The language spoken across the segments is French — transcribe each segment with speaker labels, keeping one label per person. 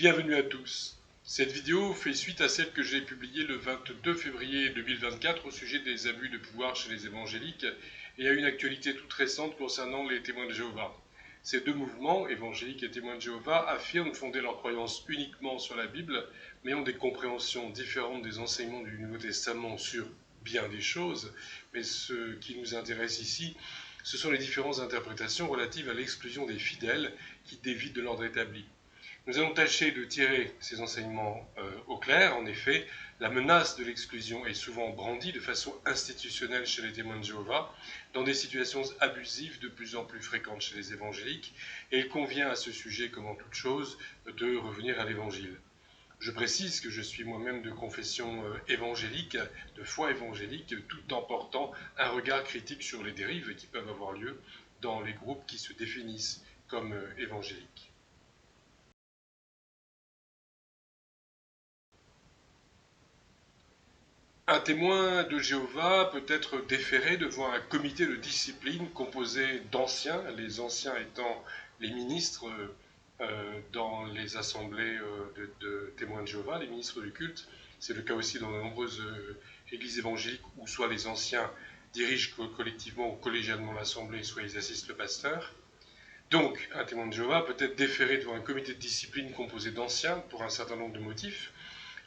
Speaker 1: Bienvenue à tous. Cette vidéo fait suite à celle que j'ai publiée le 22 février 2024 au sujet des abus de pouvoir chez les évangéliques et à une actualité toute récente concernant les témoins de Jéhovah. Ces deux mouvements, évangéliques et témoins de Jéhovah, affirment fonder leur croyance uniquement sur la Bible, mais ont des compréhensions différentes des enseignements du Nouveau Testament sur bien des choses. Mais ce qui nous intéresse ici, ce sont les différentes interprétations relatives à l'exclusion des fidèles qui dévient de l'ordre établi. Nous allons tâcher de tirer ces enseignements au clair. En effet, la menace de l'exclusion est souvent brandie de façon institutionnelle chez les témoins de Jéhovah, dans des situations abusives de plus en plus fréquentes chez les évangéliques, et il convient à ce sujet, comme en toute chose, de revenir à l'évangile. Je précise que je suis moi-même de confession évangélique, de foi évangélique, tout en portant un regard critique sur les dérives qui peuvent avoir lieu dans les groupes qui se définissent comme évangéliques. Un témoin de Jéhovah peut être déféré devant un comité de discipline composé d'anciens, les anciens étant les ministres dans les assemblées de témoins de Jéhovah, les ministres du culte. C'est le cas aussi dans de nombreuses églises évangéliques où soit les anciens dirigent collectivement ou collégialement l'assemblée, soit ils assistent le pasteur. Donc, un témoin de Jéhovah peut être déféré devant un comité de discipline composé d'anciens pour un certain nombre de motifs.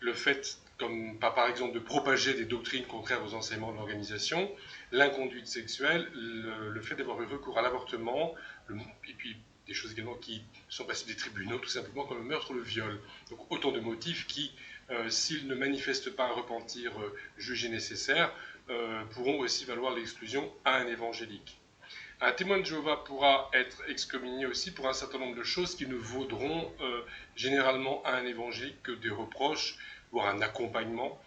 Speaker 1: Le fait, comme par exemple, de propager des doctrines contraires aux enseignements de l'organisation, l'inconduite sexuelle, le fait d'avoir eu recours à l'avortement, et puis des choses également qui sont passées des tribunaux, tout simplement, comme le meurtre ou le viol. Donc autant de motifs qui, s'ils ne manifestent pas un repentir jugé nécessaire, pourront aussi valoir l'exclusion à un évangélique. Un témoin de Jéhovah pourra être excommunié aussi pour un certain nombre de choses qui ne vaudront généralement à un évangélique que des reproches, voire un accompagnement,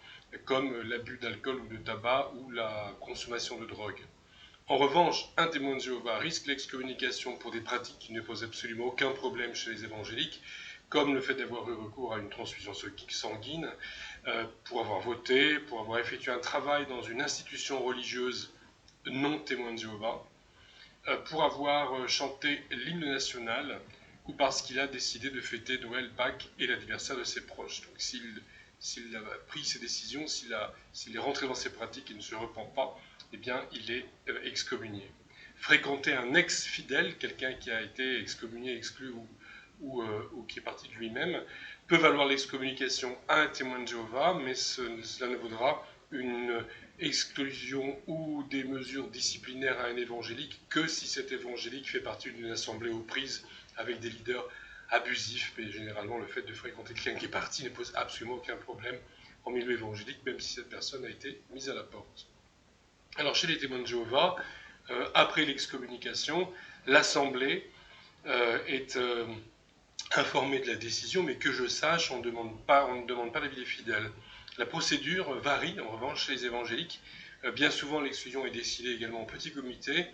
Speaker 1: comme l'abus d'alcool ou de tabac ou la consommation de drogue. En revanche, un témoin de Jéhovah risque l'excommunication pour des pratiques qui ne posent absolument aucun problème chez les évangéliques, comme le fait d'avoir eu recours à une transfusion sanguine, pour avoir voté, pour avoir effectué un travail dans une institution religieuse non témoin de Jéhovah, pour avoir chanté l'hymne national ou parce qu'il a décidé de fêter Noël, Pâques et l'anniversaire de ses proches. Donc s'il a pris ses décisions, s'il est rentré dans ses pratiques et ne se repent pas, eh bien il est excommunié. Fréquenter un ex-fidèle, quelqu'un qui a été excommunié, exclu ou qui est parti de lui-même, peut valoir l'excommunication à un témoin de Jéhovah, mais cela ne vaudra une exclusion ou des mesures disciplinaires à un évangélique que si cet évangélique fait partie d'une assemblée aux prises avec des leaders abusifs, mais généralement le fait de fréquenter quelqu'un qui est parti ne pose absolument aucun problème en milieu évangélique, même si cette personne a été mise à la porte. Alors chez les témoins de Jéhovah, après l'excommunication, l'assemblée est informée de la décision, mais que je sache, on ne demande pas l'avis des fidèles. La procédure varie, en revanche, chez les évangéliques. Bien souvent, l'exclusion est décidée également en petit comité.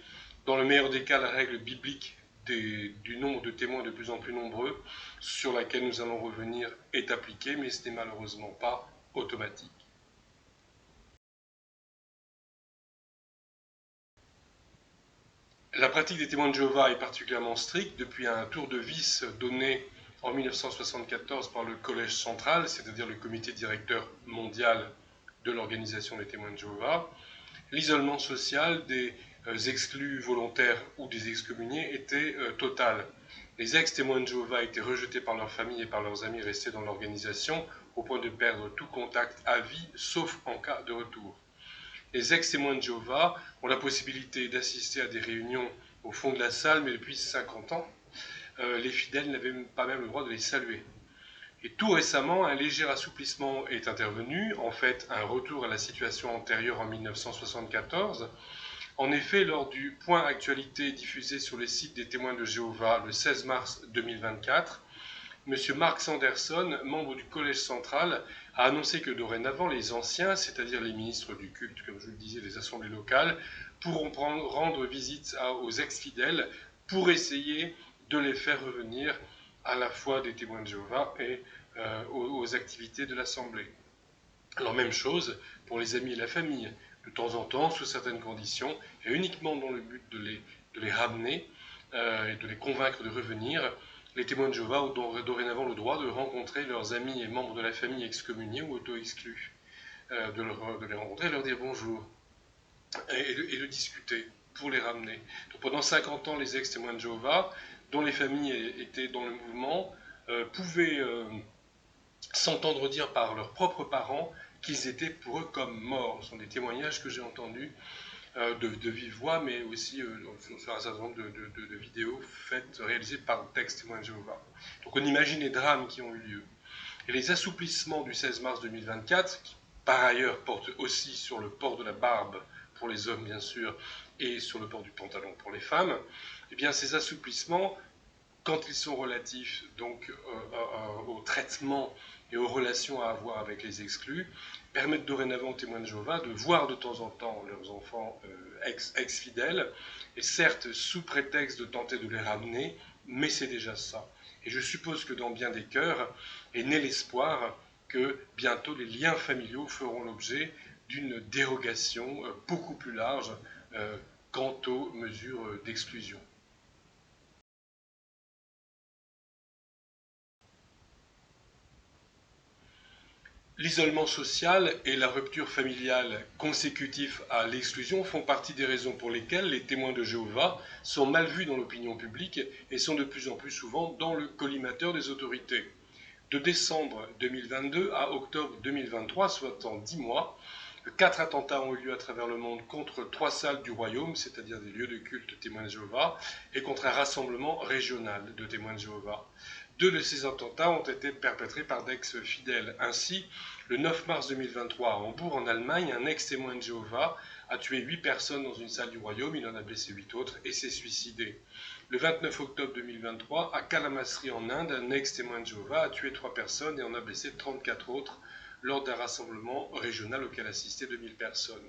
Speaker 1: Dans le meilleur des cas, la règle biblique du nombre de témoins de plus en plus nombreux, sur laquelle nous allons revenir, est appliquée, mais ce n'est malheureusement pas automatique. La pratique des témoins de Jéhovah est particulièrement stricte depuis un tour de vis donné en 1974 par le Collège central, c'est-à-dire le comité directeur mondial de l'organisation des témoins de Jéhovah. L'isolement social des exclus volontaires ou des excommuniés était total. Les ex-témoins de Jéhovah étaient rejetés par leurs familles et par leurs amis restés dans l'organisation au point de perdre tout contact à vie, sauf en cas de retour. Les ex-témoins de Jéhovah ont la possibilité d'assister à des réunions au fond de la salle, mais depuis 50 ans, les fidèles n'avaient pas même le droit de les saluer. Et tout récemment, un léger assouplissement est intervenu, en fait un retour à la situation antérieure en 1974. En effet, lors du point actualité diffusé sur les sites des témoins de Jéhovah le 16 mars 2024, M. Mark Sanderson, membre du Collège central, a annoncé que dorénavant les anciens, c'est-à-dire les ministres du culte, comme je le disais, les assemblées locales, pourront rendre visite aux ex-fidèles pour essayer de les faire revenir à la foi des témoins de Jéhovah et aux activités de l'assemblée. Alors même chose pour les amis et la famille, de temps en temps, sous certaines conditions, et uniquement dans le but de les ramener et de les convaincre de revenir, Les témoins de Jéhovah ont dorénavant le droit de rencontrer leurs amis et membres de la famille excommuniés ou auto-exclus, de les rencontrer et leur dire bonjour, et de discuter pour les ramener. Donc pendant 50 ans, les ex-témoins de Jéhovah, dont les familles étaient dans le mouvement, pouvaient s'entendre dire par leurs propres parents qu'ils étaient pour eux comme morts. Ce sont des témoignages que j'ai entendus de vive voix, mais aussi sur un certain nombre de vidéos réalisées par ex-témoins de Jéhovah. Donc on imagine les drames qui ont eu lieu. Et les assouplissements du 16 mars 2024, qui par ailleurs portent aussi sur le port de la barbe pour les hommes bien sûr, et sur le port du pantalon pour les femmes, eh bien ces assouplissements, quand ils sont relatifs donc au traitement et aux relations à avoir avec les exclus, permettent dorénavant aux témoins de Jéhovah de voir de temps en temps leurs enfants ex-fidèles, et certes sous prétexte de tenter de les ramener, mais c'est déjà ça. Et je suppose que dans bien des cœurs est né l'espoir que bientôt les liens familiaux feront l'objet d'une dérogation beaucoup plus large quant aux mesures d'exclusion. L'isolement social et la rupture familiale consécutifs à l'exclusion font partie des raisons pour lesquelles les témoins de Jéhovah sont mal vus dans l'opinion publique et sont de plus en plus souvent dans le collimateur des autorités. De décembre 2022 à octobre 2023, soit en 10 mois, 4 attentats ont eu lieu à travers le monde contre 3 salles du royaume, c'est-à-dire des lieux de culte témoins de Jéhovah, et contre un rassemblement régional de témoins de Jéhovah. 2 de ces attentats ont été perpétrés par d'ex-fidèles. Ainsi, le 9 mars 2023 à Hambourg, en Allemagne, un ex-témoin de Jéhovah a tué 8 personnes dans une salle du royaume, il en a blessé 8 autres et s'est suicidé. Le 29 octobre 2023, à Kalamasri en Inde, un ex-témoin de Jéhovah a tué 3 personnes et en a blessé 34 autres lors d'un rassemblement régional auquel assistaient 2000 personnes.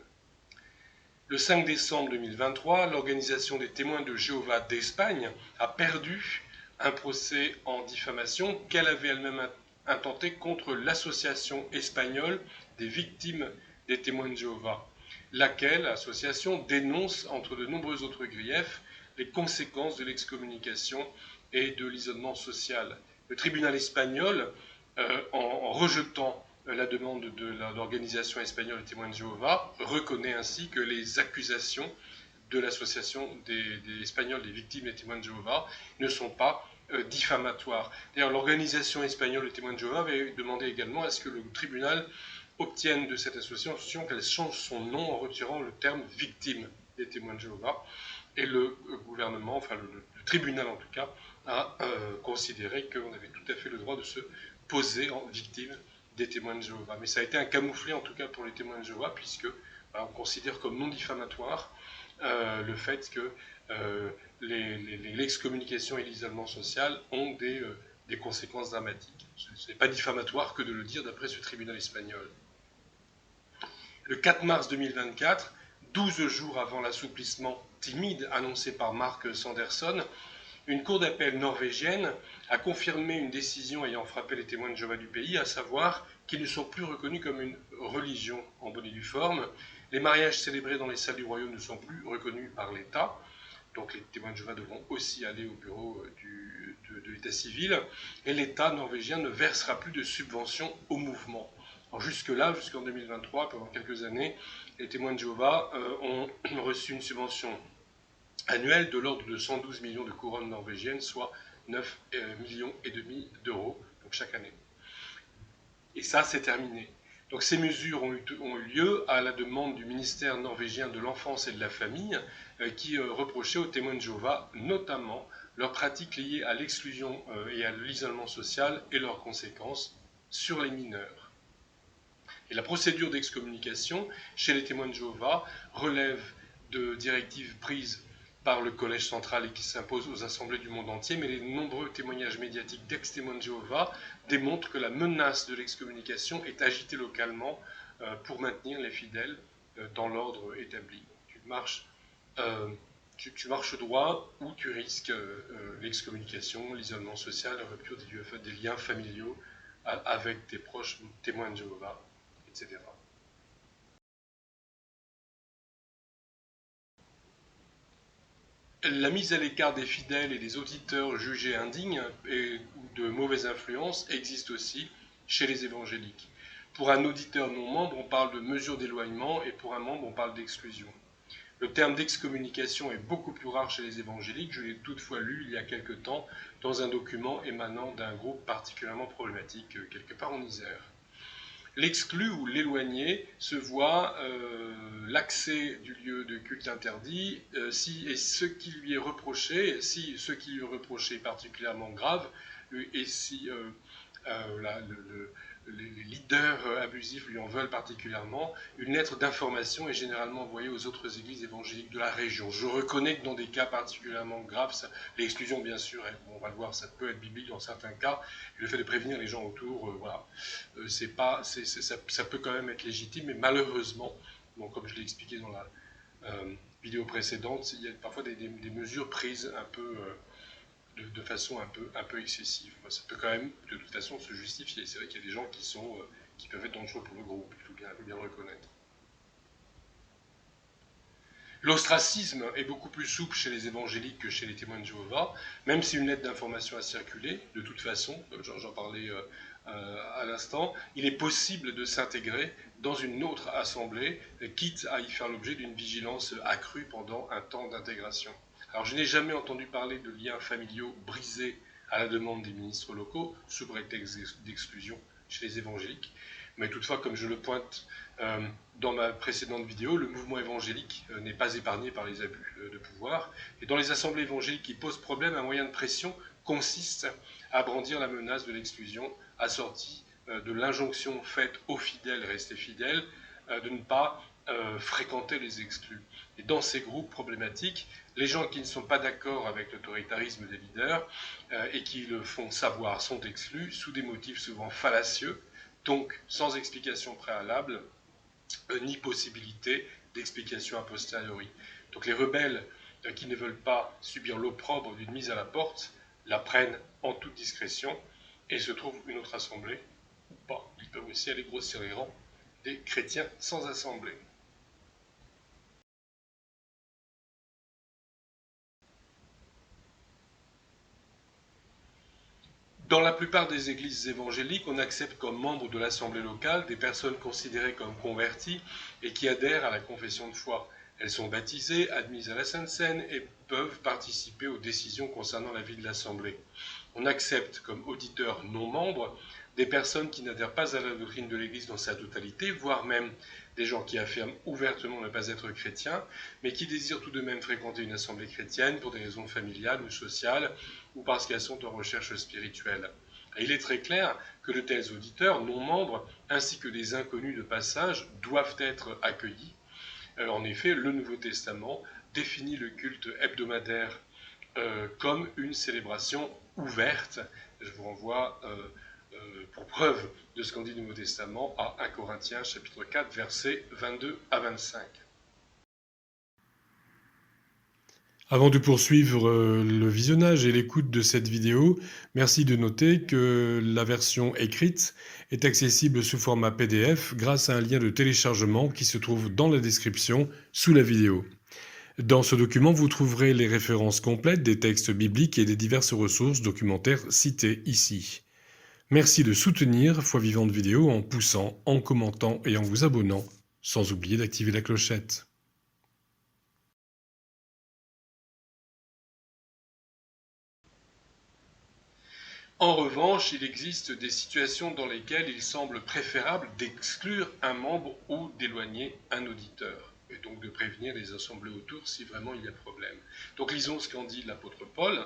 Speaker 1: Le 5 décembre 2023, l'Organisation des témoins de Jéhovah d'Espagne a perdu un procès en diffamation qu'elle avait elle-même intenté contre l'Association espagnole des victimes des témoins de Jéhovah, laquelle association dénonce, entre de nombreux autres griefs, les conséquences de l'excommunication et de l'isolement social. Le tribunal espagnol, en rejetant la demande de l'organisation espagnole des témoins de Jéhovah, reconnaît ainsi que les accusations de l'association des Espagnols des victimes des témoins de Jéhovah ne sont pas diffamatoires. D'ailleurs, l'organisation espagnole des témoins de Jéhovah avait demandé également à ce que le tribunal obtienne de cette association qu'elle change son nom en retirant le terme victime des témoins de Jéhovah. Et le gouvernement, enfin le tribunal en tout cas, a considéré qu'on avait tout à fait le droit de se poser en victime des témoins de Jéhovah. Mais ça a été un camouflet en tout cas pour les témoins de Jéhovah, puisque on considère comme non diffamatoire le fait que l'excommunication et l'isolement social ont des conséquences dramatiques. Ce n'est pas diffamatoire que de le dire d'après ce tribunal espagnol. Le 4 mars 2024, 12 jours avant l'assouplissement timide annoncé par Mark Sanderson, une cour d'appel norvégienne a confirmé une décision ayant frappé les témoins de Jéhovah du pays, à savoir qu'ils ne sont plus reconnus comme une religion en bonne et due forme. Les mariages célébrés dans les salles du royaume ne sont plus reconnus par l'État. Donc les témoins de Jéhovah devront aussi aller au bureau de l'état civil. Et l'État norvégien ne versera plus de subventions au mouvement. Alors jusque-là, jusqu'en 2023, pendant quelques années, les témoins de Jéhovah ont reçu une subvention annuelle de l'ordre de 112 millions de couronnes norvégiennes, soit 9,5 millions d'euros donc chaque année. Et ça, c'est terminé. Donc ces mesures ont eu lieu à la demande du ministère norvégien de l'Enfance et de la Famille, qui reprochait aux témoins de Jéhovah notamment leurs pratiques liées à l'exclusion et à l'isolement social et leurs conséquences sur les mineurs. Et la procédure d'excommunication chez les témoins de Jéhovah relève de directives prises par le Collège central et qui s'imposent aux assemblées du monde entier, mais les nombreux témoignages médiatiques d'ex-témoins de Jéhovah démontrent que la menace de l'excommunication est agitée localement pour maintenir les fidèles dans l'ordre établi. Tu marches droit ou tu risques l'excommunication, l'isolement social, la rupture des liens familiaux avec tes proches témoins de Jéhovah, etc. La mise à l'écart des fidèles et des auditeurs jugés indignes ou de mauvaise influence existe aussi chez les évangéliques. Pour un auditeur non membre, on parle de mesure d'éloignement et pour un membre, on parle d'exclusion. Le terme d'excommunication est beaucoup plus rare chez les évangéliques. Je l'ai toutefois lu il y a quelque temps dans un document émanant d'un groupe particulièrement problématique quelque part en Isère. L'exclu ou l'éloigné se voit l'accès du lieu de culte interdit et ce qui lui est reproché, si ce qui lui est reproché est particulièrement grave, et si les leaders abusifs lui en veulent particulièrement, une lettre d'information est généralement envoyée aux autres églises évangéliques de la région. Je reconnais que dans des cas particulièrement graves, l'exclusion bien sûr, on va le voir, ça peut être biblique dans certains cas, et le fait de prévenir les gens autour, voilà, ça peut quand même être légitime, mais malheureusement, bon, comme je l'ai expliqué dans la vidéo précédente, il y a parfois des mesures prises un peu de façon un peu excessive. Ça peut quand même, de toute façon, se justifier. C'est vrai qu'il y a des gens qui peuvent être dangereux pour le groupe, il faut bien le reconnaître. L'ostracisme est beaucoup plus souple chez les évangéliques que chez les témoins de Jéhovah, même si une lettre d'information a circulé, de toute façon, j'en parlais à l'instant, il est possible de s'intégrer dans une autre assemblée, quitte à y faire l'objet d'une vigilance accrue pendant un temps d'intégration. Alors je n'ai jamais entendu parler de liens familiaux brisés à la demande des ministres locaux, sous prétexte d'exclusion chez les évangéliques, mais toutefois, comme je le pointe dans ma précédente vidéo, le mouvement évangélique n'est pas épargné par les abus de pouvoir, et dans les assemblées évangéliques qui posent problème, un moyen de pression consiste à brandir la menace de l'exclusion, assortie de l'injonction faite aux fidèles, restez fidèles, de ne pas fréquenter les exclus. Et dans ces groupes problématiques, les gens qui ne sont pas d'accord avec l'autoritarisme des leaders et qui le font savoir sont exclus sous des motifs souvent fallacieux, donc sans explication préalable, ni possibilité d'explication a posteriori. Donc les rebelles qui ne veulent pas subir l'opprobre d'une mise à la porte la prennent en toute discrétion et se trouvent une autre assemblée ou pas. Ils peuvent aussi aller grossir les rangs des chrétiens sans assemblée. Dans la plupart des églises évangéliques, on accepte comme membres de l'assemblée locale des personnes considérées comme converties et qui adhèrent à la confession de foi. Elles sont baptisées, admises à la Sainte Seine et peuvent participer aux décisions concernant la vie de l'assemblée. On accepte comme auditeurs non membres des personnes qui n'adhèrent pas à la doctrine de l'Église dans sa totalité, voire même des gens qui affirment ouvertement ne pas être chrétiens, mais qui désirent tout de même fréquenter une assemblée chrétienne pour des raisons familiales ou sociales, ou parce qu'elles sont en recherche spirituelle. Et il est très clair que de tels auditeurs non membres, ainsi que des inconnus de passage, doivent être accueillis. En effet, le Nouveau Testament définit le culte hebdomadaire comme une célébration ouverte. Je vous renvoie pour preuve de ce qu'en dit le Nouveau Testament à 1 Corinthiens chapitre 4 versets 22 à 25. Avant de poursuivre le visionnage et l'écoute de cette vidéo, merci de noter que la version écrite est accessible sous format PDF grâce à un lien de téléchargement qui se trouve dans la description sous la vidéo. Dans ce document, vous trouverez les références complètes des textes bibliques et des diverses ressources documentaires citées ici. Merci de soutenir Foi Vivante Vidéo en poussant, en commentant et en vous abonnant, sans oublier d'activer la clochette. En revanche, il existe des situations dans lesquelles il semble préférable d'exclure un membre ou d'éloigner un auditeur, et donc de prévenir les assemblées autour si vraiment il y a problème. Donc lisons ce qu'en dit l'apôtre Paul,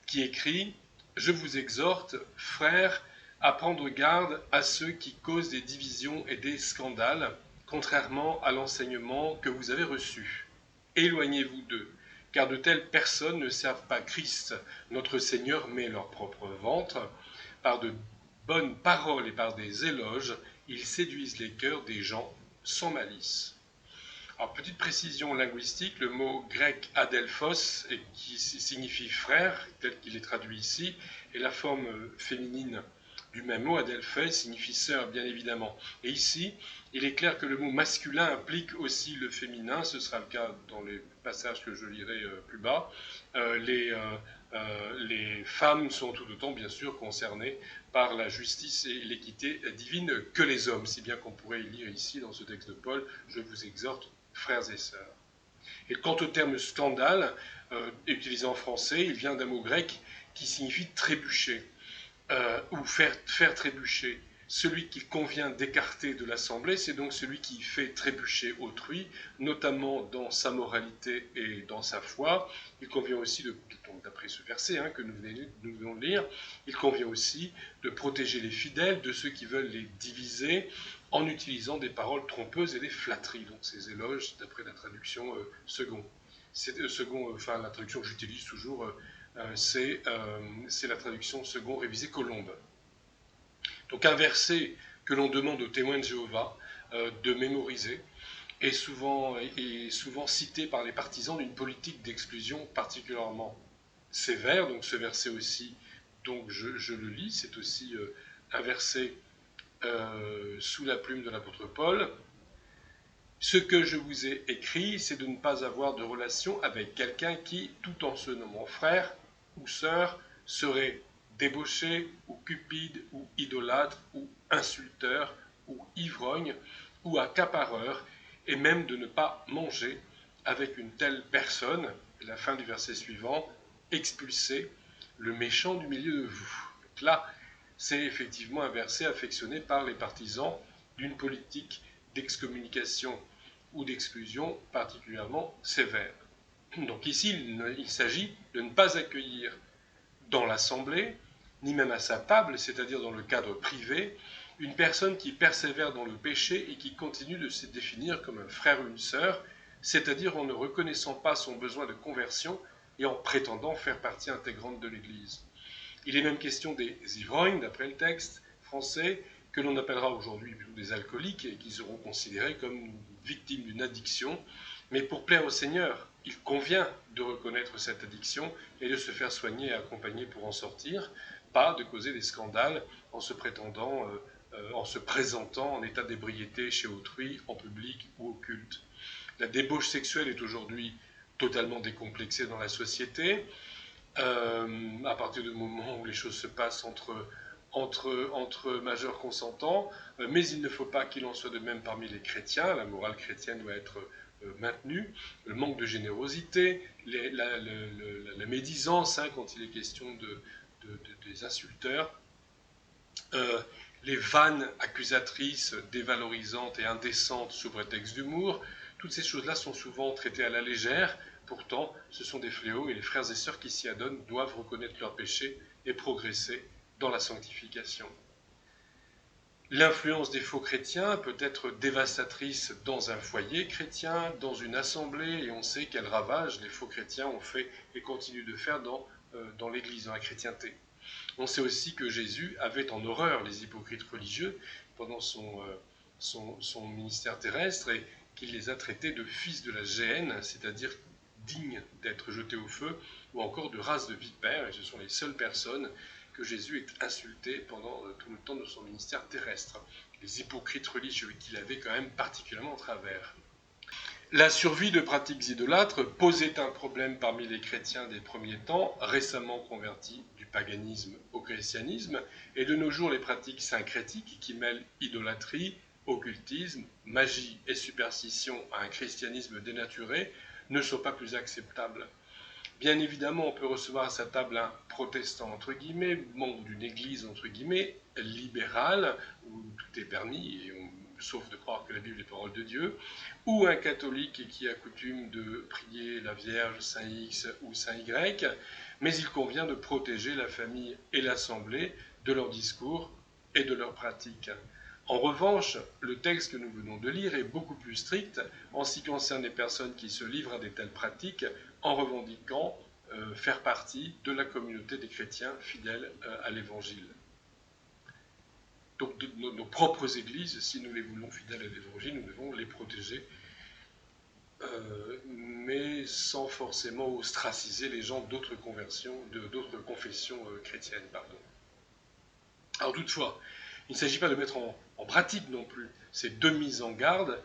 Speaker 1: qui écrit « Je vous exhorte, frères, à prendre garde à ceux qui causent des divisions et des scandales, contrairement à l'enseignement que vous avez reçu. Éloignez-vous d'eux. Car de telles personnes ne servent pas Christ, notre Seigneur, mais leur propre ventre. Par de bonnes paroles et par des éloges, ils séduisent les cœurs des gens sans malice. » Alors, petite précision linguistique, le mot grec adelphos, qui signifie frère, tel qu'il est traduit ici, est la forme féminine du même mot, adelphé, signifie sœur, bien évidemment. Et ici, il est clair que le mot masculin implique aussi le féminin, ce sera le cas dans les passages que je lirai plus bas. Les femmes sont tout autant, bien sûr, concernées par la justice et l'équité divine que les hommes, si bien qu'on pourrait lire ici, dans ce texte de Paul, je vous exhorte, frères et sœurs. Et quant au terme scandale, utilisé en français, il vient d'un mot grec qui signifie trébucher, ou faire trébucher. Celui qu'il convient d'écarter de l'assemblée, c'est donc celui qui fait trébucher autrui, notamment dans sa moralité et dans sa foi. Il convient aussi, d'après ce verset que nous venons de lire, il convient aussi de protéger les fidèles de ceux qui veulent les diviser en utilisant des paroles trompeuses et des flatteries. Donc ces éloges, d'après la traduction second. La traduction que j'utilise toujours, c'est la traduction second révisée Colombe. Donc un verset que l'on demande aux témoins de Jéhovah de mémoriser est souvent cité par les partisans d'une politique d'exclusion particulièrement sévère. Donc ce verset aussi, donc je le lis, c'est aussi un verset sous la plume de l'apôtre Paul. Ce que je vous ai écrit, c'est de ne pas avoir de relation avec quelqu'un qui, tout en se nommant frère ou sœur, serait débauché, ou cupide, ou idolâtre, ou insulteur, ou ivrogne, ou accapareur, et même de ne pas manger avec une telle personne, la fin du verset suivant, expulsez le méchant du milieu de vous. Donc là, c'est effectivement un verset affectionné par les partisans d'une politique d'excommunication ou d'exclusion particulièrement sévère. Donc ici, il s'agit de ne pas accueillir dans l'assemblée, ni même à sa table, c'est-à-dire dans le cadre privé, une personne qui persévère dans le péché et qui continue de se définir comme un frère ou une sœur, c'est-à-dire en ne reconnaissant pas son besoin de conversion et en prétendant faire partie intégrante de l'Église. Il est même question des ivrognes, d'après le texte français, que l'on appellera aujourd'hui plutôt des alcooliques et qui seront considérés comme victimes d'une addiction. Mais pour plaire au Seigneur, il convient de reconnaître cette addiction et de se faire soigner et accompagner pour en sortir, pas de causer des scandales en se présentant en état d'ébriété chez autrui, en public ou au culte. La débauche sexuelle est aujourd'hui totalement décomplexée dans la société. À partir du moment où les choses se passent entre majeurs consentants, mais il ne faut pas qu'il en soit de même parmi les chrétiens. La morale chrétienne doit être maintenue. Le manque de générosité, la médisance quand il est question des insulteurs, les vannes accusatrices, dévalorisantes et indécentes sous prétexte d'humour, toutes ces choses-là sont souvent traitées à la légère. Pourtant, ce sont des fléaux et les frères et sœurs qui s'y adonnent doivent reconnaître leurs péchés et progresser dans la sanctification. L'influence des faux chrétiens peut être dévastatrice dans un foyer chrétien, dans une assemblée, et on sait quels ravages les faux chrétiens ont fait et continuent de faire dans l'Église, dans la chrétienté. On sait aussi que Jésus avait en horreur les hypocrites religieux pendant son ministère terrestre et qu'il les a traités de fils de la géhenne, c'est-à-dire dignes d'être jetés au feu, ou encore de race de vipères, et ce sont les seules personnes que Jésus ait insultées pendant tout le temps de son ministère terrestre. Les hypocrites religieux qu'il avait quand même particulièrement en travers. La survie de pratiques idolâtres posait un problème parmi les chrétiens des premiers temps, récemment convertis du paganisme au christianisme, et de nos jours les pratiques syncrétiques qui mêlent idolâtrie, occultisme, magie et superstition à un christianisme dénaturé ne sont pas plus acceptables. Bien évidemment, on peut recevoir à sa table un protestant, entre guillemets, membre d'une église, entre guillemets, libérale, où tout est permis, sauf de croire que la Bible est parole de Dieu, ou un catholique qui a coutume de prier la Vierge, Saint X ou Saint Y, mais il convient de protéger la famille et l'assemblée de leurs discours et de leurs pratiques. En revanche, le texte que nous venons de lire est beaucoup plus strict en ce qui concerne les personnes qui se livrent à de telles pratiques en revendiquant faire partie de la communauté des chrétiens fidèles à l'Évangile. Donc nos propres églises, si nous les voulons fidèles à l'Évangile, nous devons les protéger, mais sans forcément ostraciser les gens d'autres confessions chrétiennes. Alors toutefois, il ne s'agit pas de mettre en pratique non plus ces deux mises en garde,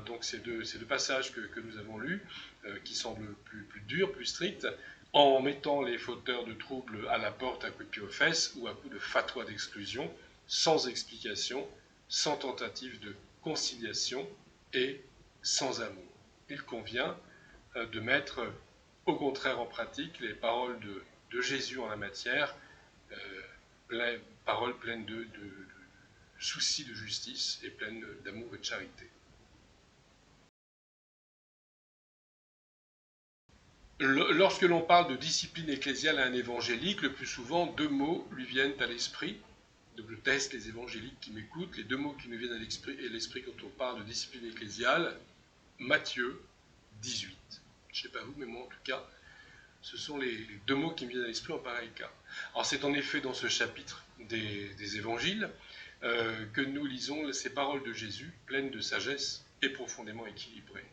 Speaker 1: donc ces deux passages que nous avons lus, qui semblent plus durs, plus stricts, en mettant les fauteurs de troubles à la porte à coups de pied aux fesses ou à coups de fatwa d'exclusion, sans explication, sans tentative de conciliation et sans amour. Il convient de mettre au contraire en pratique les paroles de Jésus en la matière, paroles pleines de soucis de justice et pleines d'amour et de charité. Lorsque l'on parle de discipline ecclésiale à un évangélique, le plus souvent, deux mots lui viennent à l'esprit. Donc je teste les évangéliques qui m'écoutent. Les deux mots qui nous viennent à l'esprit quand on parle de discipline ecclésiale, Matthieu 18. Je ne sais pas vous, mais moi en tout cas, ce sont les deux mots qui me viennent à l'esprit en pareil cas. Alors c'est en effet dans ce chapitre des évangiles que nous lisons ces paroles de Jésus, pleines de sagesse et profondément équilibrées.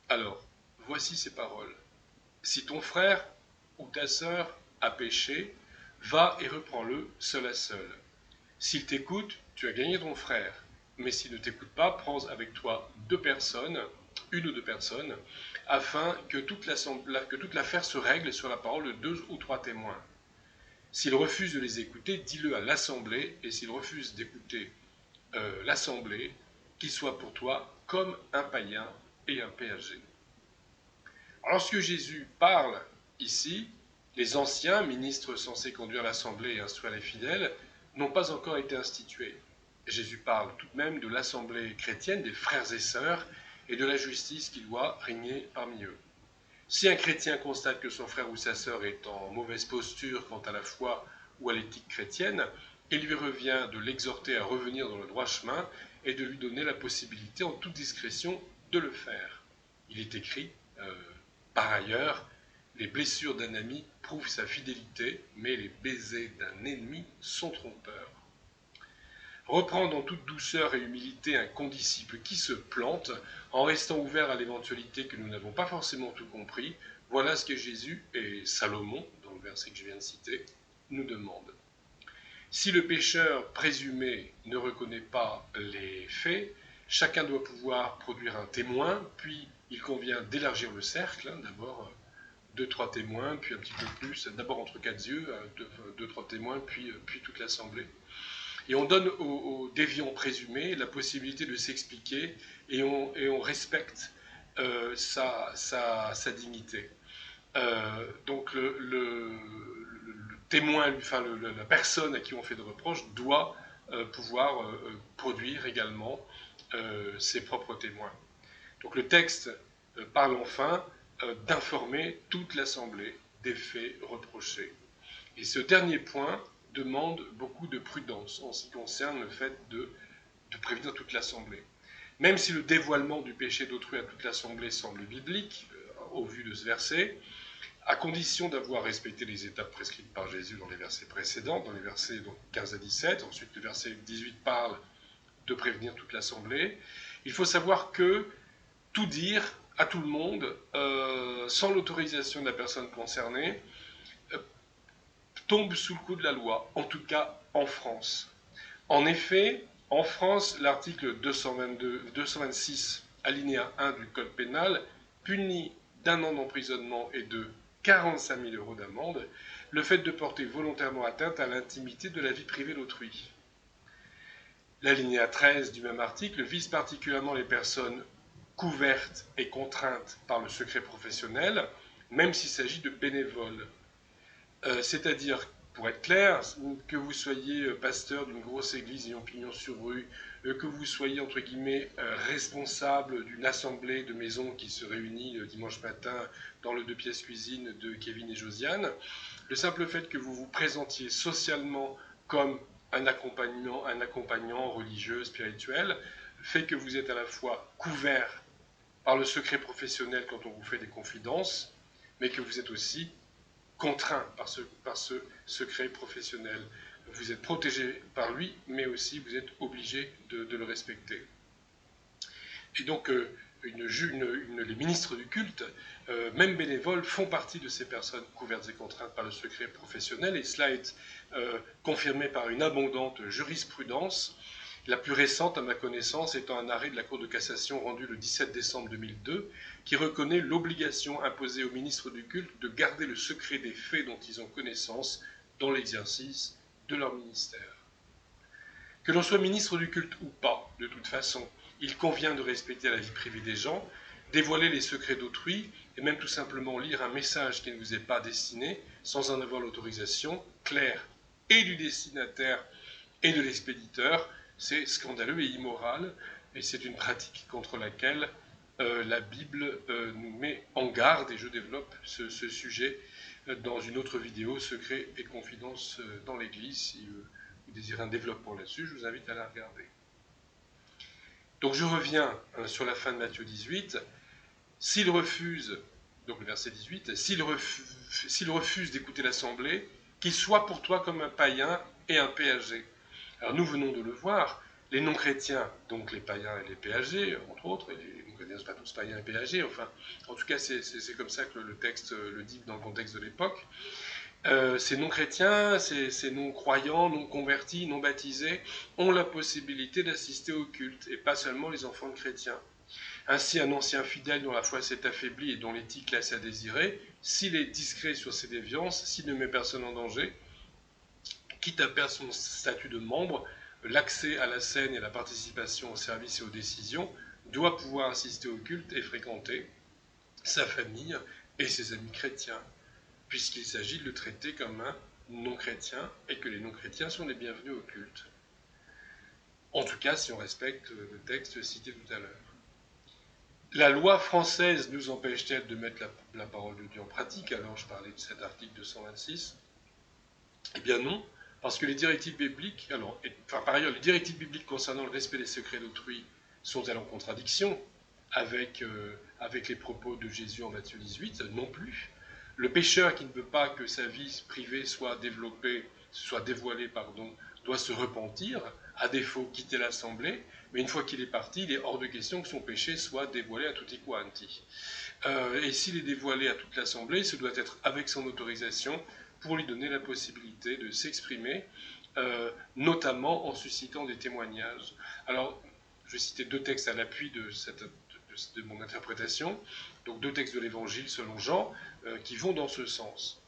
Speaker 1: Alors, voici ces paroles. Si ton frère ou ta sœur a péché, va et reprends-le seul à seul. S'il t'écoute, tu as gagné ton frère. Mais s'il ne t'écoute pas, prends avec toi une ou deux personnes, afin que toute l'affaire se règle sur la parole de 2 ou 3 témoins. S'il refuse de les écouter, dis-le à l'assemblée, et s'il refuse d'écouter l'assemblée, qu'il soit pour toi comme un païen et un péager. Lorsque Jésus parle ici, les anciens ministres censés conduire l'assemblée et instruire les fidèles n'ont pas encore été institués. Jésus parle tout de même de l'assemblée chrétienne, des frères et sœurs, et de la justice qui doit régner parmi eux. Si un chrétien constate que son frère ou sa sœur est en mauvaise posture quant à la foi ou à l'éthique chrétienne, il lui revient de l'exhorter à revenir dans le droit chemin et de lui donner la possibilité en toute discrétion de le faire. Il est écrit, par ailleurs, les blessures d'un ami prouvent sa fidélité, mais les baisers d'un ennemi sont trompeurs. Reprendre en toute douceur et humilité un condisciple qui se plante, en restant ouvert à l'éventualité que nous n'avons pas forcément tout compris, voilà ce que Jésus et Salomon, dans le verset que je viens de citer, nous demandent. Si le pécheur présumé ne reconnaît pas les faits, chacun doit pouvoir produire un témoin, puis il convient d'élargir le cercle, d'abord 2-3 témoins, puis un petit peu plus, d'abord entre 4 yeux, 2-3 témoins, puis toute l'assemblée. Et on donne aux déviants présumés la possibilité de s'expliquer et on respecte sa dignité. Donc le témoin, enfin la personne à qui on fait de reproches doit pouvoir produire également ses propres témoins. Donc le texte parle enfin d'informer toute l'assemblée des faits reprochés. Et ce dernier point demande beaucoup de prudence en ce qui concerne le fait de prévenir toute l'assemblée. Même si le dévoilement du péché d'autrui à toute l'assemblée semble biblique, au vu de ce verset, à condition d'avoir respecté les étapes prescrites par Jésus dans les versets précédents, dans les versets donc, 15 à 17, ensuite le verset 18 parle de prévenir toute l'assemblée, il faut savoir que tout dire à tout le monde, sans l'autorisation de la personne concernée, tombe sous le coup de la loi, en tout cas en France. En effet, en France, l'article 226, alinéa 1 du Code pénal, punit d'1 an d'emprisonnement et de 45 000 € d'amende le fait de porter volontairement atteinte à l'intimité de la vie privée d'autrui. L'alinéa 13 du même article vise particulièrement les personnes couvertes et contraintes par le secret professionnel, même s'il s'agit de bénévoles. C'est-à-dire, pour être clair, que vous soyez pasteur d'une grosse église ayant pignon sur rue, que vous soyez, entre guillemets, responsable d'une assemblée de maison qui se réunit dimanche matin dans le 2 pièces cuisine de Kevin et Josiane, le simple fait que vous vous présentiez socialement comme un accompagnant religieux, spirituel, fait que vous êtes à la fois couvert par le secret professionnel quand on vous fait des confidences, mais que vous êtes aussi contraint par ce secret professionnel. Vous êtes protégé par lui, mais aussi vous êtes obligé de le respecter. Et donc, les ministres du culte, même bénévoles, font partie de ces personnes couvertes et contraintes par le secret professionnel, et cela est confirmé par une abondante jurisprudence, la plus récente, à ma connaissance, étant un arrêt de la Cour de cassation rendu le 17 décembre 2002, qui reconnaît l'obligation imposée aux ministres du culte de garder le secret des faits dont ils ont connaissance dans l'exercice de leur ministère. Que l'on soit ministre du culte ou pas, de toute façon, il convient de respecter la vie privée des gens, dévoiler les secrets d'autrui, et même tout simplement lire un message qui ne vous est pas destiné, sans en avoir l'autorisation claire et du destinataire et de l'expéditeur, c'est scandaleux et immoral, et c'est une pratique contre laquelle la Bible nous met en garde, et je développe ce sujet dans une autre vidéo, Secrets et confidences dans l'Église. Si vous désirez un développement là-dessus, je vous invite à la regarder. Donc je reviens sur la fin de Matthieu 18. S'il refuse, donc le verset 18, s'il refuse d'écouter l'assemblée, qu'il soit pour toi comme un païen et un péager. Alors nous venons de le voir, les non-chrétiens, donc les païens et les péagers, entre autres, et les non-chrétiens ne sont pas tous païens et péagers, enfin, en tout cas c'est comme ça que le texte le dit dans le contexte de l'époque. Ces non-chrétiens, ces non-croyants, non-convertis, non-baptisés, ont la possibilité d'assister au culte, et pas seulement les enfants de chrétiens. Ainsi, un ancien fidèle dont la foi s'est affaiblie et dont l'éthique laisse à désirer, s'il est discret sur ses déviances, s'il ne met personne en danger, quitte à perdre son statut de membre, l'accès à la scène et la participation au service et aux décisions, doit pouvoir assister au culte et fréquenter sa famille et ses amis chrétiens, puisqu'il s'agit de le traiter comme un non-chrétien et que les non-chrétiens sont les bienvenus au culte. En tout cas, si on respecte le texte cité tout à l'heure. La loi française nous empêche-t-elle de mettre la parole de Dieu en pratique? Alors je parlais de cet article 226. Eh bien non, parce que les directives bibliques, par ailleurs, les directives bibliques concernant le respect des secrets d'autrui sont-elles en contradiction avec les propos de Jésus en Matthieu 18? Non plus. Le pécheur qui ne veut pas que sa vie privée soit dévoilée, doit se repentir, à défaut quitter l'assemblée, mais une fois qu'il est parti, il est hors de question que son péché soit dévoilé à tutti quanti. Et s'il est dévoilé à toute l'assemblée, ce doit être avec son autorisation, pour lui donner la possibilité de s'exprimer, notamment en suscitant des témoignages. Alors, je vais citer deux textes à l'appui de mon interprétation, donc deux textes de l'Évangile selon Jean, qui vont dans ce sens.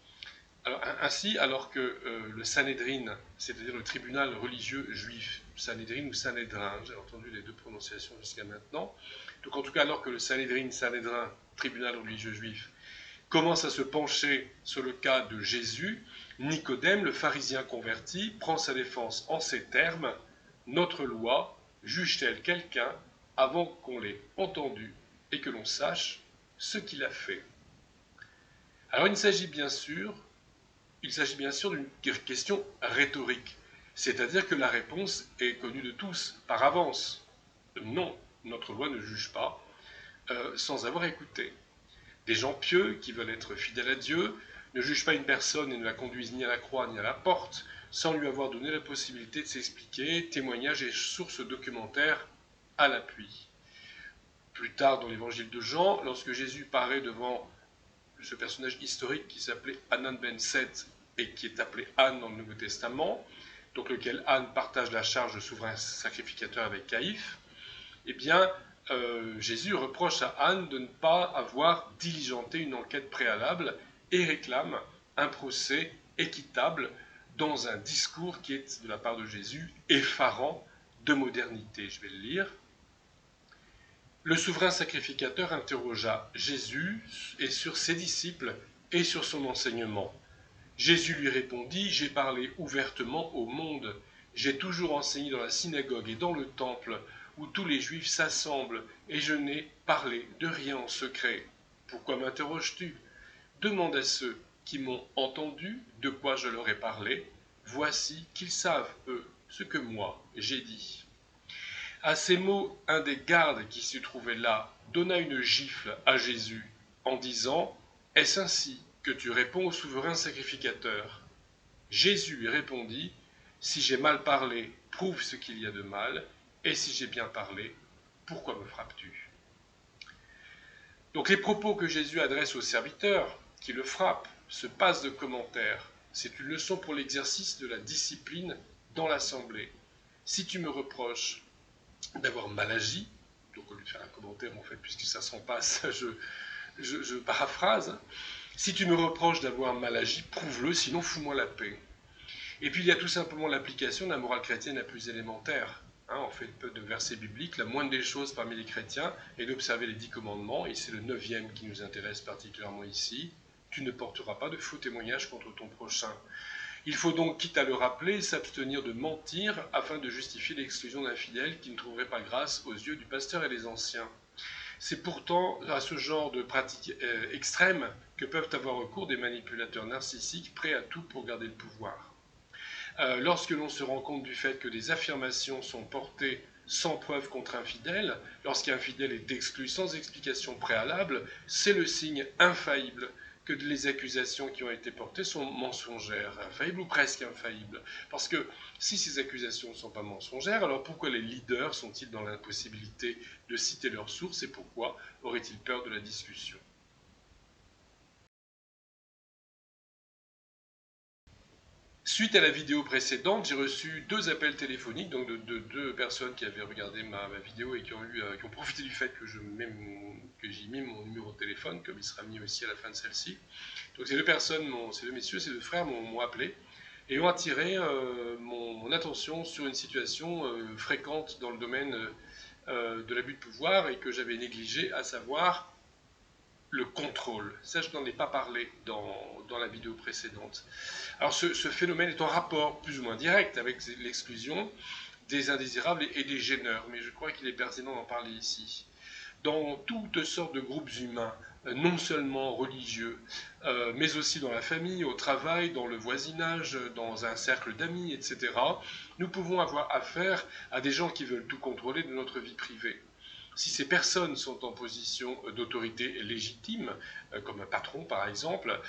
Speaker 1: Alors, ainsi, alors que le Sanhédrin, c'est-à-dire le tribunal religieux juif, Sanhédrin ou Sanhédrin, j'ai entendu les deux prononciations jusqu'à maintenant, donc en tout cas, alors que le Sanhédrin, tribunal religieux juif, commence à se pencher sur le cas de Jésus, Nicodème, le pharisien converti, prend sa défense en ces termes: « Notre loi juge-t-elle quelqu'un avant qu'on l'ait entendu et que l'on sache ce qu'il a fait ?» Alors il s'agit bien sûr d'une question rhétorique, c'est-à-dire que la réponse est connue de tous par avance. Non, notre loi ne juge pas sans avoir écouté. Des gens pieux qui veulent être fidèles à Dieu ne jugent pas une personne et ne la conduisent ni à la croix ni à la porte sans lui avoir donné la possibilité de s'expliquer, témoignages et sources documentaires à l'appui. Plus tard dans l'évangile de Jean, lorsque Jésus paraît devant ce personnage historique qui s'appelait Hanan ben Seth et qui est appelé Anne dans le Nouveau Testament, donc lequel Anne partage la charge de souverain sacrificateur avec Caïphe, eh bien, Jésus reproche à Anne de ne pas avoir diligenté une enquête préalable et réclame un procès équitable dans un discours qui est, de la part de Jésus, effarant de modernité. Je vais le lire. Le souverain sacrificateur interrogea Jésus et sur ses disciples et sur son enseignement. Jésus lui répondit: « J'ai parlé ouvertement au monde. J'ai toujours enseigné dans la synagogue et dans le temple, où tous les Juifs s'assemblent, et je n'ai parlé de rien en secret. Pourquoi m'interroges-tu? Demande à ceux qui m'ont entendu de quoi je leur ai parlé. Voici qu'ils savent, eux, ce que moi j'ai dit. » À ces mots, un des gardes qui se trouvait là donna une gifle à Jésus en disant: « Est-ce ainsi que tu réponds au souverain sacrificateur ?» Jésus lui répondit: « Si j'ai mal parlé, prouve ce qu'il y a de mal, et si j'ai bien parlé, pourquoi me frappes-tu » Donc les propos que Jésus adresse aux serviteurs qui le frappent se passent de commentaires. C'est une leçon pour l'exercice de la discipline dans l'assemblée. Si tu me reproches d'avoir mal agi, donc au lieu de faire un commentaire en fait, puisque ça s'en passe, je paraphrase, hein. Si tu me reproches d'avoir mal agi, prouve-le, sinon fous-moi la paix. Et puis il y a tout simplement l'application de la morale chrétienne la plus élémentaire. Hein, on fait peu de versets bibliques, la moindre des choses parmi les chrétiens est d'observer les 10 commandements, et c'est le 9e qui nous intéresse particulièrement ici. Tu ne porteras pas de faux témoignages contre ton prochain. Il faut donc, quitte à le rappeler, s'abstenir de mentir afin de justifier l'exclusion d'un fidèle qui ne trouverait pas grâce aux yeux du pasteur et des anciens. C'est pourtant à ce genre de pratiques extrêmes que peuvent avoir recours des manipulateurs narcissiques prêts à tout pour garder le pouvoir. Lorsque l'on se rend compte du fait que des affirmations sont portées sans preuve contre un fidèle, lorsqu'un fidèle est exclu sans explication préalable, c'est le signe infaillible que les accusations qui ont été portées sont mensongères, infaillibles ou presque infaillibles. Parce que si ces accusations ne sont pas mensongères, alors pourquoi les leaders sont-ils dans l'impossibilité de citer leurs sources et pourquoi auraient-ils peur de la discussion ? Suite à la vidéo précédente, j'ai reçu 2 appels téléphoniques, donc de 2 personnes qui avaient regardé ma vidéo et qui ont profité du fait que j'ai mis mon numéro de téléphone, comme il sera mis aussi à la fin de celle-ci. Donc ces 2 personnes, ces 2 messieurs, ces 2 frères m'ont appelé et ont attiré mon attention sur une situation fréquente dans le domaine de l'abus de pouvoir et que j'avais négligé, à savoir le contrôle. Ça, je n'en ai pas parlé dans la vidéo précédente. Alors ce phénomène est en rapport plus ou moins direct avec l'exclusion des indésirables et des gêneurs, mais je crois qu'il est pertinent d'en parler ici. Dans toutes sortes de groupes humains, non seulement religieux, mais aussi dans la famille, au travail, dans le voisinage, dans un cercle d'amis, etc., nous pouvons avoir affaire à des gens qui veulent tout contrôler de notre vie privée. Si ces personnes sont en position d'autorité légitime, comme un patron par exemple,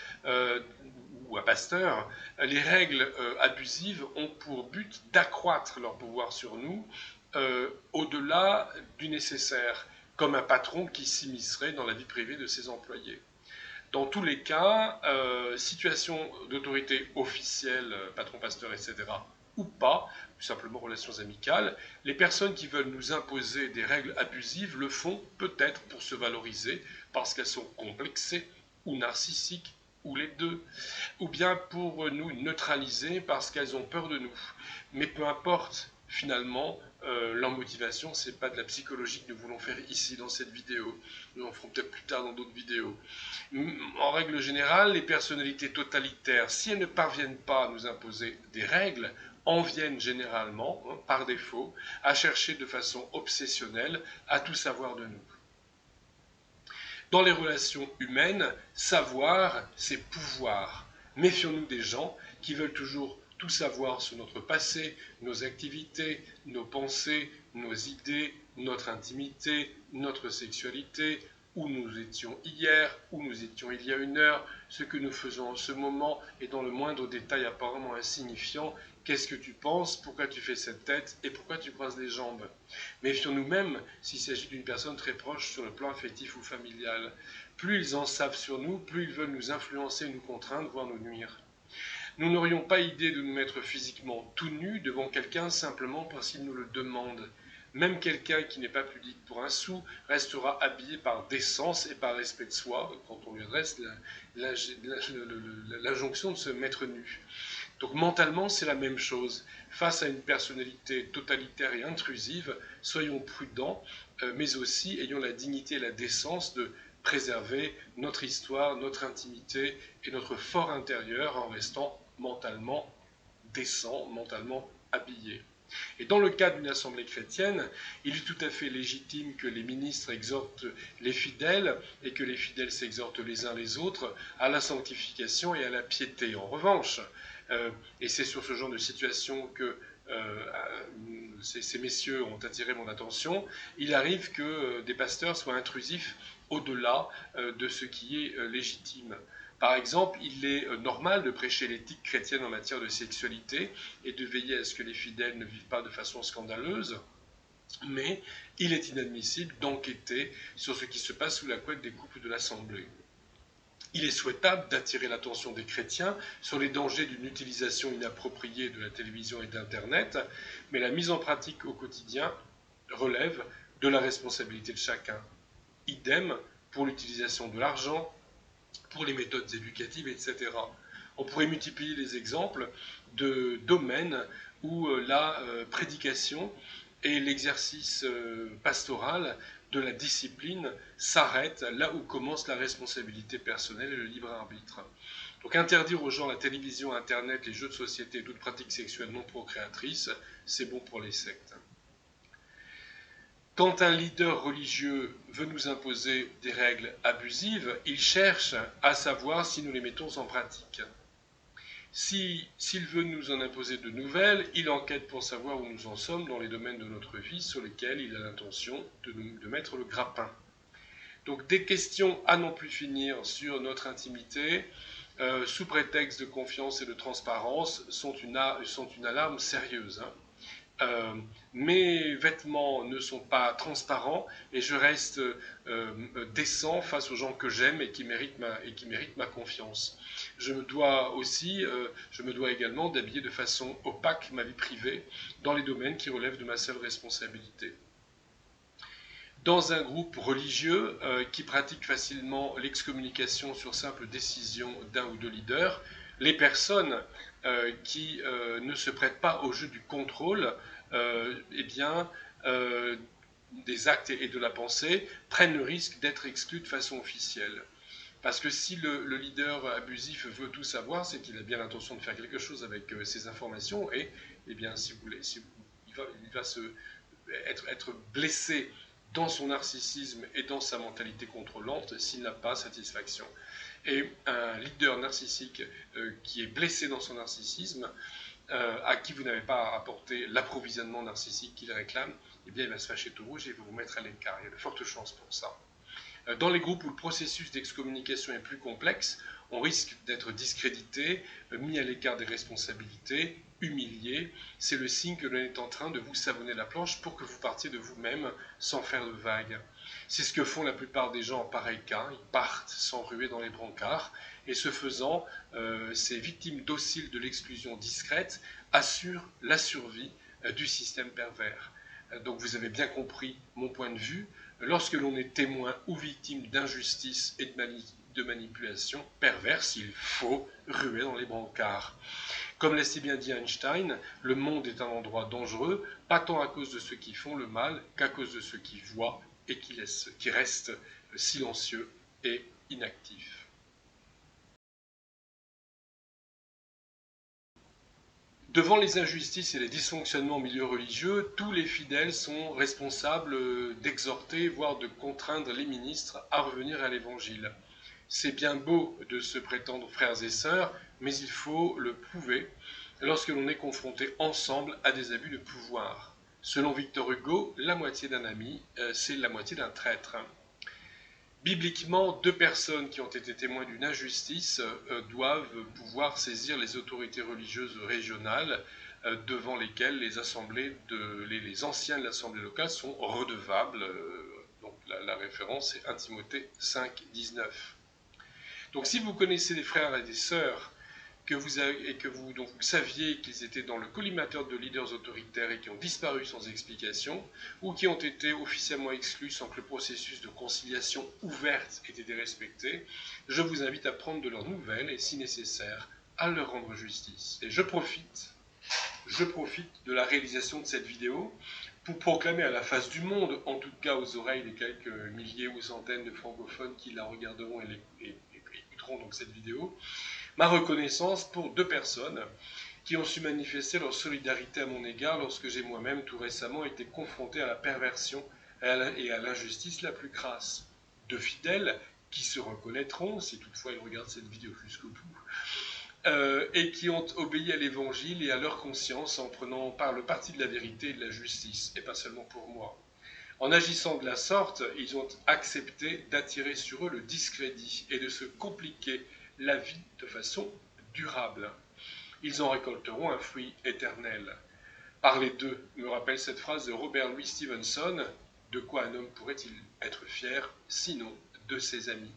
Speaker 1: ou un pasteur, les règles abusives ont pour but d'accroître leur pouvoir sur nous au-delà du nécessaire, comme un patron qui s'immiscerait dans la vie privée de ses employés. Dans tous les cas, situation d'autorité officielle, patron, pasteur, etc., ou pas, tout simplement relations amicales, les personnes qui veulent nous imposer des règles abusives le font peut-être pour se valoriser, parce qu'elles sont complexées ou narcissiques, ou les deux, ou bien pour nous neutraliser parce qu'elles ont peur de nous. Mais peu importe, finalement, leur motivation, ce n'est pas de la psychologie que nous voulons faire ici dans cette vidéo. Nous en ferons peut-être plus tard dans d'autres vidéos. En règle générale, les personnalités totalitaires, si elles ne parviennent pas à nous imposer des règles, en viennent généralement, par défaut, à chercher de façon obsessionnelle à tout savoir de nous. Dans les relations humaines, savoir, c'est pouvoir. Méfions-nous des gens qui veulent toujours tout savoir sur notre passé, nos activités, nos pensées, nos idées, notre intimité, notre sexualité, où nous étions hier, où nous étions il y a une heure, ce que nous faisons en ce moment, et dans le moindre détail apparemment insignifiant, qu'est-ce que tu penses, pourquoi tu fais cette tête, et pourquoi tu croises les jambes. Méfions-nous même s'il s'agit d'une personne très proche sur le plan affectif ou familial. Plus ils en savent sur nous, plus ils veulent nous influencer, nous contraindre, voire nous nuire. Nous n'aurions pas idée de nous mettre physiquement tout nus devant quelqu'un simplement parce qu'il nous le demande. Même quelqu'un qui n'est pas pudique pour un sou restera habillé par décence et par respect de soi quand on lui adresse l'injonction de se mettre nu. Donc mentalement, c'est la même chose. Face à une personnalité totalitaire et intrusive, soyons prudents, mais aussi ayons la dignité et la décence de préserver notre histoire, notre intimité et notre fort intérieur en restant mentalement décent, mentalement habillé. Et dans le cas d'une assemblée chrétienne, il est tout à fait légitime que les ministres exhortent les fidèles et que les fidèles s'exhortent les uns les autres à la sanctification et à la piété. En revanche, et c'est sur ce genre de situation que ces messieurs ont attiré mon attention, il arrive que des pasteurs soient intrusifs au-delà de ce qui est légitime. Par exemple, il est normal de prêcher l'éthique chrétienne en matière de sexualité et de veiller à ce que les fidèles ne vivent pas de façon scandaleuse. mais il est inadmissible d'enquêter sur ce qui se passe sous la couette des couples de l'Assemblée. Il est souhaitable d'attirer l'attention des chrétiens sur les dangers d'une utilisation inappropriée de la télévision et d'Internet, mais la mise en pratique au quotidien relève de la responsabilité de chacun. Idem pour l'utilisation de l'argent, pour les méthodes éducatives, etc. On pourrait multiplier les exemples de domaines où la prédication et l'exercice pastoral de la discipline s'arrêtent là où commence la responsabilité personnelle et le libre arbitre. Donc interdire aux gens la télévision, Internet, les jeux de société et toute pratique sexuelle non procréatrice, c'est bon pour les sectes. Quand un leader religieux veut nous imposer des règles abusives, il cherche à savoir si nous les mettons en pratique. S'il veut nous en imposer de nouvelles, il enquête pour savoir où nous en sommes dans les domaines de notre vie sur lesquels il a l'intention de mettre le grappin. Donc des questions à n'en plus finir sur notre intimité, sous prétexte de confiance et de transparence, sont une alarme sérieuse. Mes vêtements ne sont pas transparents et je reste décent face aux gens que j'aime et qui méritent ma confiance. Je me dois également d'habiller de façon opaque ma vie privée dans les domaines qui relèvent de ma seule responsabilité. Dans un groupe religieux qui pratique facilement l'excommunication sur simple décision d'un ou deux leaders, les personnes qui ne se prêtent pas au jeu du contrôle, des actes et de la pensée, prennent le risque d'être exclus de façon officielle. Parce que si le leader abusif veut tout savoir, c'est qu'il a bien l'intention de faire quelque chose avec ces informations, et bien, il va être blessé dans son narcissisme et dans sa mentalité contrôlante s'il n'a pas satisfaction. Et un leader narcissique qui est blessé dans son narcissisme, à qui vous n'avez pas apporté l'approvisionnement narcissique qu'il réclame, eh bien il va se fâcher tout rouge et il va vous mettre à l'écart. Il y a de fortes chances pour ça. Dans les groupes où le processus d'excommunication est plus complexe, on risque d'être discrédité, mis à l'écart des responsabilités, humilié. C'est le signe que l'on est en train de vous savonner la planche pour que vous partiez de vous-même sans faire de vagues. C'est ce que font la plupart des gens en pareil cas. Ils partent sans ruer dans les brancards. Et ce faisant, ces victimes dociles de l'exclusion discrète assurent la survie du système pervers. Donc vous avez bien compris mon point de vue. Lorsque l'on est témoin ou victime d'injustice et de manipulation perverse, il faut ruer dans les brancards. Comme l'a si bien dit Einstein, le monde est un endroit dangereux, pas tant à cause de ceux qui font le mal qu'à cause de ceux qui voient et qui restent silencieux et inactifs. Devant les injustices et les dysfonctionnements au milieu religieux, tous les fidèles sont responsables d'exhorter, voire de contraindre les ministres à revenir à l'Évangile. C'est bien beau de se prétendre frères et sœurs, mais il faut le prouver lorsque l'on est confronté ensemble à des abus de pouvoir. Selon Victor Hugo, la moitié d'un ami, c'est la moitié d'un traître. Bibliquement, deux personnes qui ont été témoins d'une injustice doivent pouvoir saisir les autorités religieuses régionales devant lesquelles les anciens de l'Assemblée locale sont redevables. Donc la référence est 1 Timothée 5, 19. Donc si vous connaissez des frères et des sœurs dont vous saviez qu'ils étaient dans le collimateur de leaders autoritaires et qui ont disparu sans explication, ou qui ont été officiellement exclus sans que le processus de conciliation ouverte ait été respecté, je vous invite à prendre de leurs nouvelles et, si nécessaire, à leur rendre justice. Et je profite de la réalisation de cette vidéo pour proclamer à la face du monde, en tout cas aux oreilles des quelques milliers ou centaines de francophones qui la regarderont et écouteront donc cette vidéo, ma reconnaissance pour deux personnes qui ont su manifester leur solidarité à mon égard lorsque j'ai moi-même tout récemment été confronté à la perversion et à l'injustice la plus crasse. Deux fidèles qui se reconnaîtront, si toutefois ils regardent cette vidéo jusqu'au bout, et qui ont obéi à l'Évangile et à leur conscience en prenant part le parti de la vérité et de la justice, et pas seulement pour moi. En agissant de la sorte, ils ont accepté d'attirer sur eux le discrédit et de se compliquer la vie de façon durable. Ils en récolteront un fruit éternel. Parler d'eux me rappelle cette phrase de Robert Louis Stevenson: de quoi un homme pourrait-il être fier, sinon de ses amis?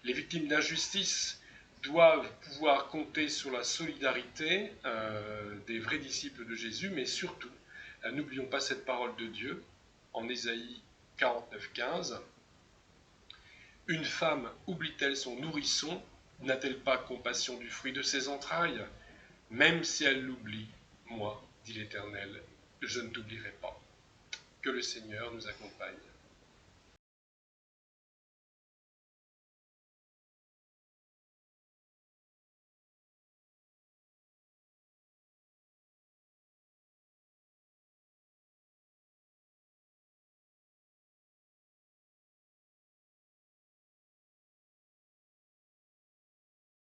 Speaker 1: Les victimes d'injustice doivent pouvoir compter sur la solidarité des vrais disciples de Jésus, mais surtout, n'oublions pas cette parole de Dieu en Ésaïe 49,15. Une femme oublie-t-elle son nourrisson? N'a-t-elle pas compassion du fruit de ses entrailles? Même si elle l'oublie, moi, dit l'Éternel, je ne t'oublierai pas. Que le Seigneur nous accompagne.